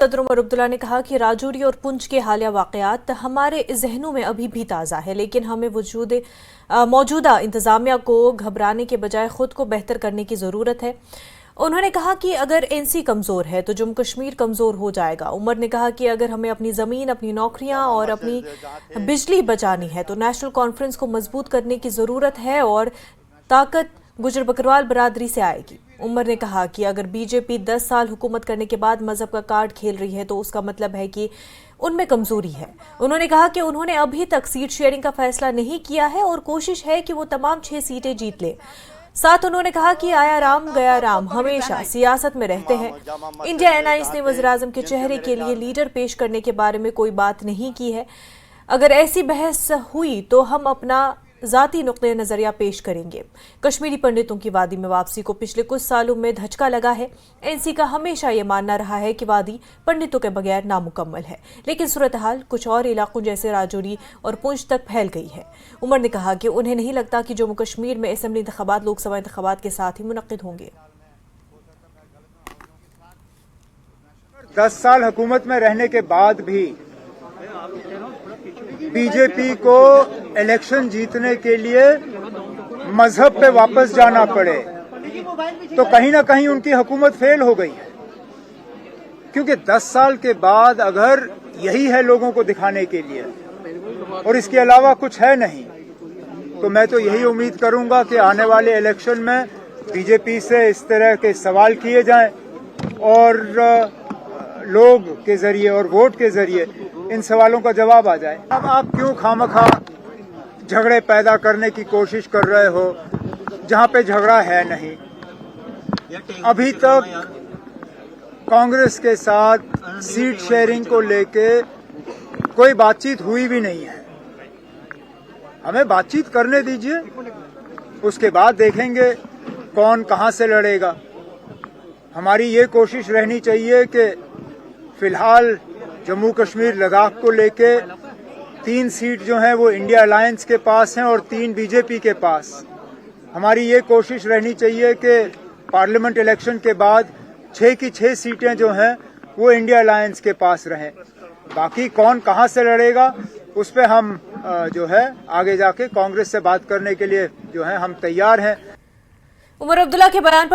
सदर उमर अब्दुल्ला ने कहा कि राजौरी और पुंछ के हालिया वाकयात हमारे जहनों में अभी भी ताज़ा है, लेकिन हमें मौजूदा इंतजामिया को घबराने के बजाय खुद को बेहतर करने की ज़रूरत है। उन्होंने कहा कि अगर एनसी कमज़ोर है तो जम्मू कश्मीर कमज़ोर हो जाएगा। उमर ने कहा कि अगर हमें अपनी ज़मीन, अपनी नौकरियां और अपनी बिजली बचानी है तो नेशनल कॉन्फ्रेंस को मजबूत करने की ज़रूरत है और ताकत गुजर बकरवाल बरादरी से आएगी। उमर ने कहा कि अगर बीजेपी 10 साल हुकूमत करने के बाद मजहब का कार्ड खेल रही है तो उसका मतलब है कि उनमें कमजोरी है। उन्होंने कहा कि उन्होंने अभी तक सीट शेयरिंग का फैसला नहीं किया है और कोशिश है कि वो तमाम 6 सीटें जीत ले। साथ उन्होंने कहा कि आया राम गया राम हमेशा सियासत में रहते हैं। इंडिया एलायंस ने वज़ीर-ए-आज़म के चेहरे के लिए लीडर पेश करने के बारे में कोई बात नहीं की है। अगर ऐसी बहस हुई तो हम अपना ज़ाती नुक्ते नज़रिया पेश करेंगे। कश्मीरी पंडितों की वादी में वापसी को पिछले कुछ सालों में धचका लगा है। एनसी का हमेशा ये मानना रहा है कि वादी पंडितों के बगैर नामुकम्मल है, लेकिन सूरत हाल कुछ और इलाकों जैसे राजौरी और पुंछ तक फैल गई है। उमर ने कहा कि उन्हें नहीं लगता कि जम्मू कश्मीर में असेंबली इंतखाबात लोकसभा इंतखाबात के साथ ही मुनक्किद होंगे। 10 साल हुकूमत में रहने के बाद भी बीजेपी को इलेक्शन जीतने के लिए मजहब पे वापस जाना पड़े तो कहीं ना कहीं उनकी हुकूमत फेल हो गई है, क्योंकि 10 साल के बाद अगर यही है लोगों को दिखाने के लिए और इसके अलावा कुछ है नहीं, तो मैं तो यही उम्मीद करूंगा कि आने वाले इलेक्शन में बीजेपी से इस तरह के सवाल किए जाएं और लोग के जरिए और वोट के जरिए इन सवालों का जवाब आ जाए। अब आप क्यों खामखा झगड़े पैदा करने की कोशिश कर रहे हो जहां पे झगड़ा है नहीं। अभी तक कांग्रेस के साथ सीट शेयरिंग को लेके कोई बातचीत हुई भी नहीं है। हमें बातचीत करने दीजिए, उसके बाद देखेंगे कौन कहां से लड़ेगा। हमारी ये कोशिश रहनी चाहिए कि फिलहाल जम्मू कश्मीर लद्दाख को लेके 3 सीट जो हैं वो इंडिया अलायंस के पास हैं और 3 बीजेपी के पास। हमारी ये कोशिश रहनी चाहिए कि पार्लियामेंट इलेक्शन के बाद 6 की 6 सीटें जो हैं वो इंडिया अलायंस के पास रहें। बाकी कौन कहां से लड़ेगा उस पे हम जो है आगे जाके कांग्रेस से बात करने के लिए जो है हम तैयार हैं। उमर अब्दुल्ला के बयान पर